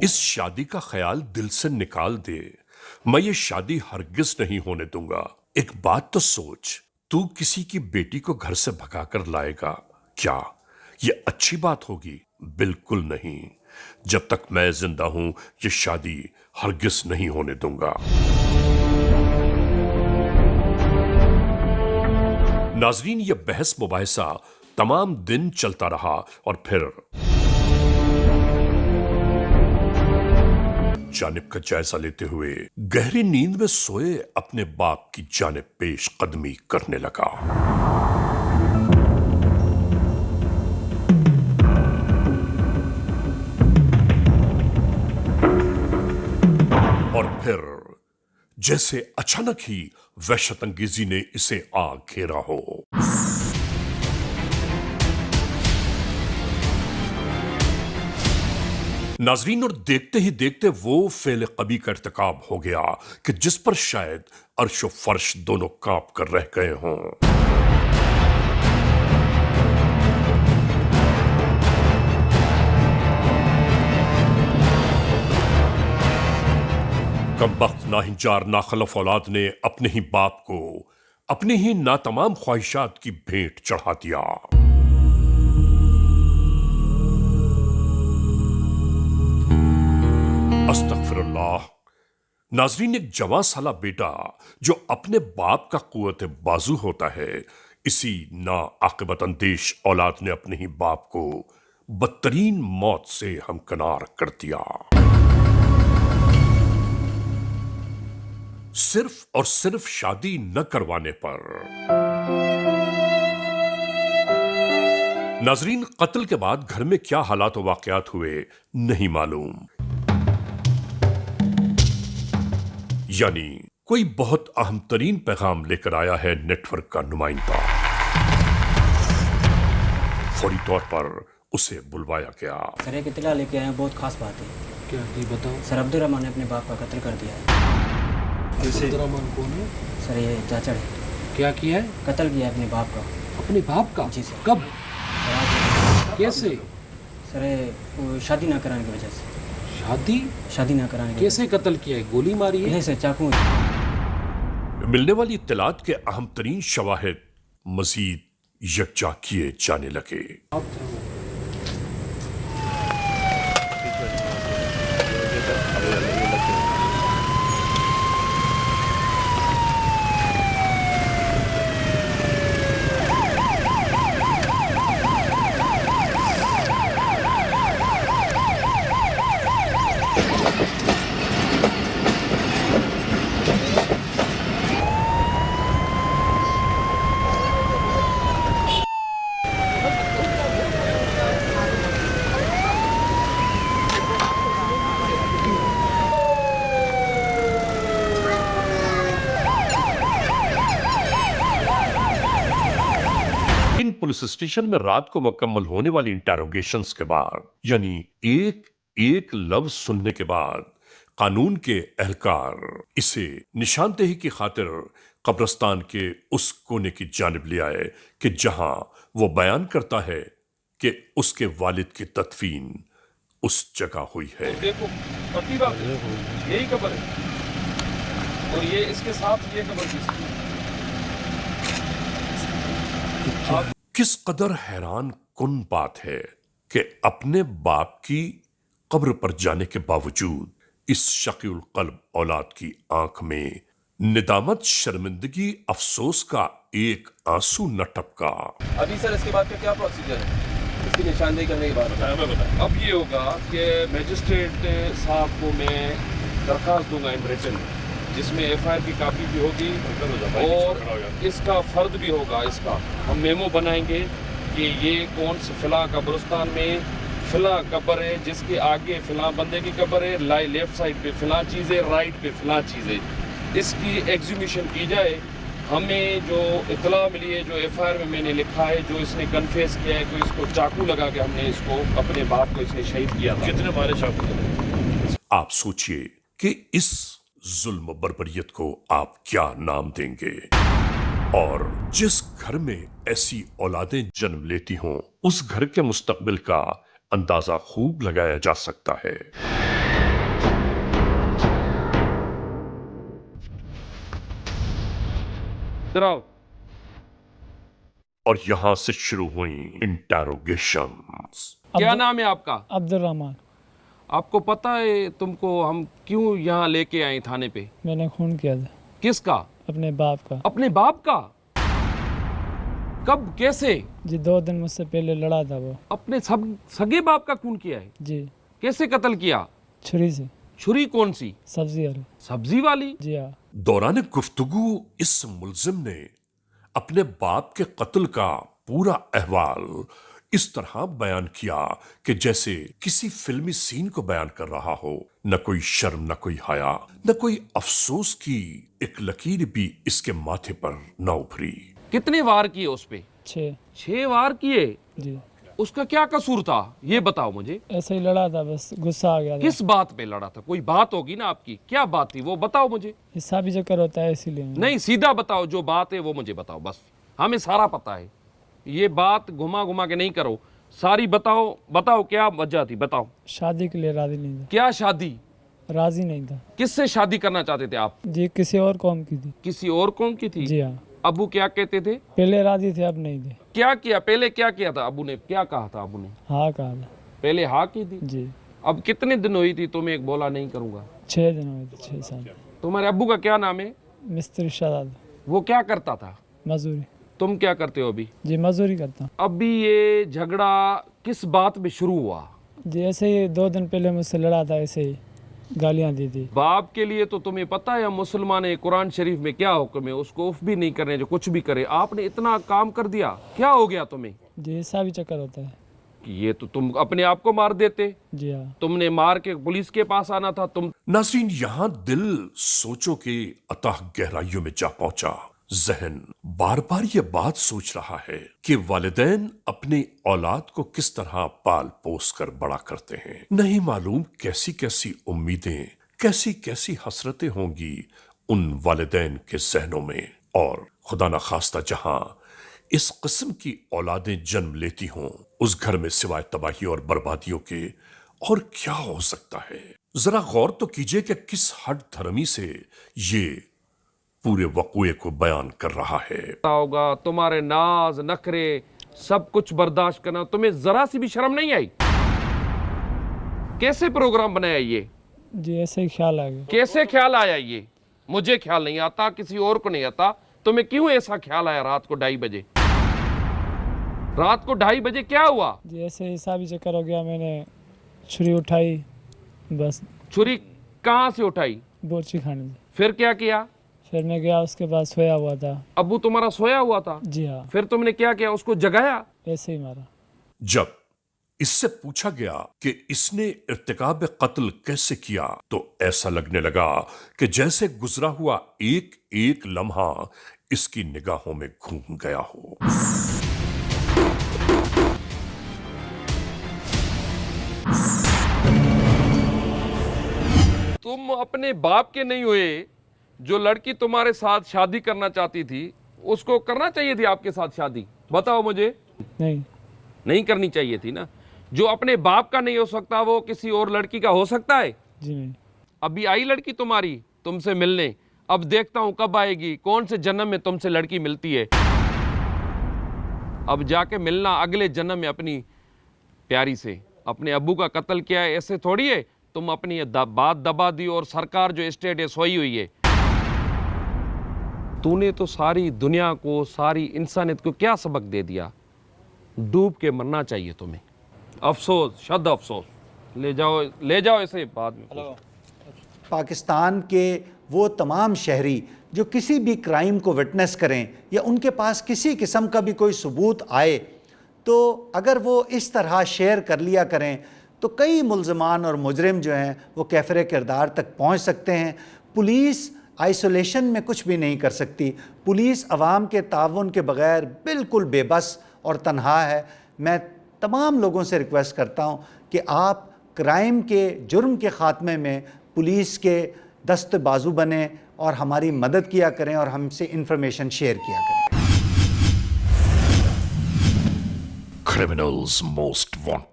اس شادی کا خیال دل سے نکال دے، میں یہ شادی ہرگز نہیں ہونے دوں گا۔ ایک بات تو سوچ، تو کسی کی بیٹی کو گھر سے بھگا کر لائے گا، کیا یہ اچھی بات ہوگی؟ بالکل نہیں۔ جب تک میں زندہ ہوں یہ شادی ہرگز نہیں ہونے دوں گا۔ ناظرین، یہ بحث مباحثہ تمام دن چلتا رہا اور پھر جانب کا جائزہ لیتے ہوئے گہری نیند میں سوئے اپنے باپ کی جانب پیش قدمی کرنے لگا۔ اور پھر جیسے اچانک ہی وحشت انگیزی نے اسے آ گھیرا ہو۔ ناظرین، اور دیکھتے ہی دیکھتے وہ فعل قبیح کا ارتکاب ہو گیا کہ جس پر شاید عرش و فرش دونوں کانپ کر رہ گئے ہوں۔ کمبخت ناہنجار ناخلف اولاد نے اپنے ہی باپ کو اپنی ہی ناتمام خواہشات کی بھیٹ چڑھا دیا۔ استغفر اللہ۔ ناظرین، ایک جوان سالہ بیٹا جو اپنے باپ کا قوت بازو ہوتا ہے، اسی ناعاقبت اندیش اولاد نے اپنے ہی باپ کو بدترین موت سے ہمکنار کر دیا۔ صرف اور صرف شادی نہ کروانے پر۔ ناظرین، قتل کے بعد گھر میں کیا حالات و واقعات ہوئے نہیں معلوم، یعنی کوئی بہت اہم ترین پیغام لے کر آیا ہے نیٹ ورک کا نمائندہ۔ فوری طور پر اسے بلوایا گیا۔ سر ایک اطلاع لے کے آئے ہیں، بہت خاص بات ہے۔ کیا یہ بتاؤ؟ سر عبدالرحمان نے اپنے باپ کا قتل کر دیا ہے۔ عبدالرحمان کون ہے؟ سر یہ چاچا ہے، کیا کیا ہے؟ قتل کیا ہے اپنے باپ کا۔ اپنے باپ کا؟ جی سر۔ کب؟ سر آج کیسے؟ سر وہ شادی نہ کرانے کی وجہ سے۔ شادی نہ کرانے کی کیسے قتل کیا ہے؟ گولی ماری ہے؟ نہیں سر، چاقو۔ ملنے والی اطلاعات کے اہم ترین شواہد مزید یکجا کیے جانے لگے۔ پولیس اسٹیشن میں رات کو مکمل ہونے والی انٹروگیشنز کے بعد، یعنی ایک ایک لفظ سننے کے بعد، قانون کے اہلکار اسے نشاندہی کی خاطر قبرستان کے اس کونے کی جانب لے آئے کہ جہاں وہ بیان کرتا ہے کہ اس کے والد کی تدفین اس جگہ ہوئی ہے۔ دیکھو پکی بات ہے، یہی قبر ہے، اور یہ اس کے ساتھ یہ قبر کس کی؟ کس قدر حیران کن بات ہے کہ اپنے باپ کی قبر پر جانے کے باوجود اس شقی القلب اولاد کی آنکھ میں ندامت، شرمندگی، افسوس کا ایک آنسو نہ ٹپکا۔ ابھی سر اس کے بعد کا کیا پروسیجر ہے اس کی نشاندہی کرنے کے بعد؟ اب یہ ہوگا کہ میجسٹریٹ صاحب کو میں درخواست دوں گا ان ریٹن، جس میں ایف آئی آر کی کاپی بھی ہوگی اور اس کا فرد بھی ہوگا۔ اس کا ہم میمو بنائیں گے کہ یہ کون سے فلاں قبرستان میں فلاں قبر ہے، جس کے آگے فلاں بندے کی قبر ہے، لیفٹ سائڈ پہ فلاں چیز ہے، رائٹ پہ فلاں چیز ہے، اس کی ایگزیمیشن کی جائے۔ ہمیں جو اطلاع ملی ہے، جو ایف آئی آر میں نے لکھا ہے، جو اس نے کنفیس کیا ہے کہ اس کو چاقو لگا کے ہم نے اس کو اپنے باپ کو اس نے شہید کیا تھا۔ کتنے مارے چاقو؟ آپ سوچئے کہ اس ظلم و بربریت کو آپ کیا نام دیں گے؟ اور جس گھر میں ایسی اولادیں جنم لیتی ہوں، اس گھر کے مستقبل کا اندازہ خوب لگایا جا سکتا ہے۔ इधर आओ। और यहां से शुरू हुई इंटेरोगेशंस। क्या नाम है आपका? अब्दुल रहमान। आपको पता है तुमको हम क्यों यहाँ लेके आए थाने पे? मैंने खून किया था किसका? अपने बाप का। अपने बाप का? कब, कैसे? जी 2 दिन मुझसे पहले लड़ा था वो। अपने सगे बाप का खून किया है? जी कैसे कत्ल किया? छुरी से। छुरी कौन सी? सब्जी वाली। सब्जी वाली? जी हाँ। दौरान गुफ्तगू इस मुल्जिम ने अपने बाप के कत्ल का पूरा अहवाल इस तरह बयान किया कि जैसे किसी फिल्मी सीन को बयान कर रहा हो। न कोई शर्म, न कोई हया, न कोई अफसोस की एक लकीर भी इसके माथे पर न उभरी। कितने वार किए उस पे? 6 वार किए। जी। उसका क्या कसूर था ये बताओ मुझे। ऐसे ही लड़ा था, बस गुस्सा आ गया था। किस बात पे लड़ा था? कोई बात होगी ना आपकी, क्या बात थी वो बताओ मुझे। हिसाबी चक्कर होता है इसीलिए। नहीं, सीधा बताओ, जो बात है वो मुझे बताओ, बस हमें सारा पता है। ये बात घुमा घुमा के नहीं करो, सारी बताओ। बताओ क्या वजह थी, बताओ। शादी के लिए राजी नहीं था। क्या शादी? राजी नहीं था। किससे शादी करना चाहते थे आप? जी किसी और कौम की थी। किसी और कौम की थी? जी हाँ। अबू क्या कहते थे? पहले राजी थे, अब नहीं थे। क्या किया पहले? क्या किया था अबू ने? क्या कहा था अबू ने? हाँ कहा था। पहले हाँ की थी। जी। अब कितने दिन हुई थी तुम्हें एक बोला नहीं करूंगा? 6 दिन हुए थे, 6 साल। तुम्हारे अब्बू का क्या नाम है? मिस्त्री शादाद। वो क्या करता था? मजदूरी। तुम क्या करते हो अभी? जी मजदूरी करता हूँ। अभी ये झगड़ा किस बात में शुरू हुआ? जी ऐसे ही 2 दिन पहले मुझसे लड़ा था, ऐसे ही गालियाँ दी थी। बाप के लिए तो तुम्हें पता है मुसलमान है, कुरान शरीफ में क्या हुक्म है, उसको उफ भी नहीं करने जो कुछ भी करे। आपने इतना काम कर दिया, क्या हो गया तुम्हें? जी हिसाबी चक्कर होता है। ये तो तुम अपने आप को मार देते। जी हाँ। तुमने मार के पुलिस के पास आना था। तुम नाज़रीन, यहां दिल सोचो के अथाह गहराइयों में जा पहुंचा। जहन बार बार ये बात सोच रहा है कि वालिदैन अपनी औलाद को किस तरह पाल पोस कर बड़ा करते हैं। नहीं मालूम कैसी कैसी उम्मीदें, कैसी कैसी हसरतें होंगी उन वालिदैन के जहनों में। और खुदा न खास्ता जहां इस किस्म की औलादें जन्म लेती हों, उस घर में सिवाय तबाही और बर्बादियों के और क्या हो सकता है। जरा गौर तो कीजिए कि किस हद धर्मी से ये पूरे वक़ुए को बयान कर रहा है। होगा तुम्हारे नाज नखरे सब कुछ बर्दाश्त करना, तुम्हें जरा सी भी शर्म नहीं आई? कैसे प्रोग्राम बनाया ये? जी ऐसे ही ख्याल आ गया। कैसे ख्याल आया ये? मुझे ख्याल नहीं आता, किसी और को नहीं आता, तुम्हें क्यों ऐसा ख्याल आया रात को 2:30 बजे? रात को 2:30 बजे क्या हुआ? जी ऐसे हिसाबी चक्कर हो गया, मैंने छुरी उठाई, बस। छुरी कहाँ से उठाई? बोरची खाने से। फिर क्या किया? फिर मैं गया, उसके बाद सोया हुआ था। अब्बू तुम्हारा सोया हुआ था? जी हाँ। फिर तुमने क्या किया? उसको जगाया? ऐसे ही मारा। जब इससे पूछा गया कि इसने इर्तिकाब कत्ल कैसे किया, तो ऐसा लगने लगा कि जैसे गुजरा हुआ एक एक लम्हा इसकी निगाहों में घूम गया हो। तुम अपने बाप के नहीं हुए। जो लड़की तुम्हारे साथ शादी करना चाहती थी उसको करना चाहिए थी आपके साथ शादी? बताओ मुझे। नहीं करनी चाहिए थी ना। जो अपने बाप का नहीं हो सकता वो किसी और लड़की का हो सकता है? जी नहीं। अभी आई लड़की तुम्हारी तुमसे मिलने, अब देखता हूं कब आएगी, कौन से जन्म में तुमसे लड़की मिलती है। अब जाके मिलना अगले जन्म में अपनी प्यारी से। अपने अब्बू का कत्ल किया है ऐसे थोड़ी है तुम अपनी बात दबा दी और सरकार जो स्टेट है सोई हुई है। तूने तो सारी दुनिया को, सारी इंसानियत को क्या सबक दे दिया? डूब के मरना चाहिए तुम्हें। अफसोस, शद अफसोस। ले जाओ इसे बाद में। पाकिस्तान के वो तमाम शहरी जो किसी भी क्राइम को विटनेस करें या उनके पास किसी किस्म का भी कोई सबूत आए, तो अगर वो इस तरह शेयर कर लिया करें तो कई मुल्ज़मान और मुजरिम जो हैं वो कैफ़र किरदार तक पहुंच सकते हैं। पुलिस आइसोलेशन में कुछ भी नहीं कर सकती। पुलिस अवाम के ताउन के बग़ैर बिल्कुल बेबस और तन्हा है। मैं तमाम लोगों से रिक्वेस्ट करता हूं कि आप क्राइम के, जुर्म के ख़ात्मे में पुलिस के दस्त बाजू बने और हमारी मदद किया करें और हमसे इंफॉर्मेशन शेयर किया करें। Criminals most wanted.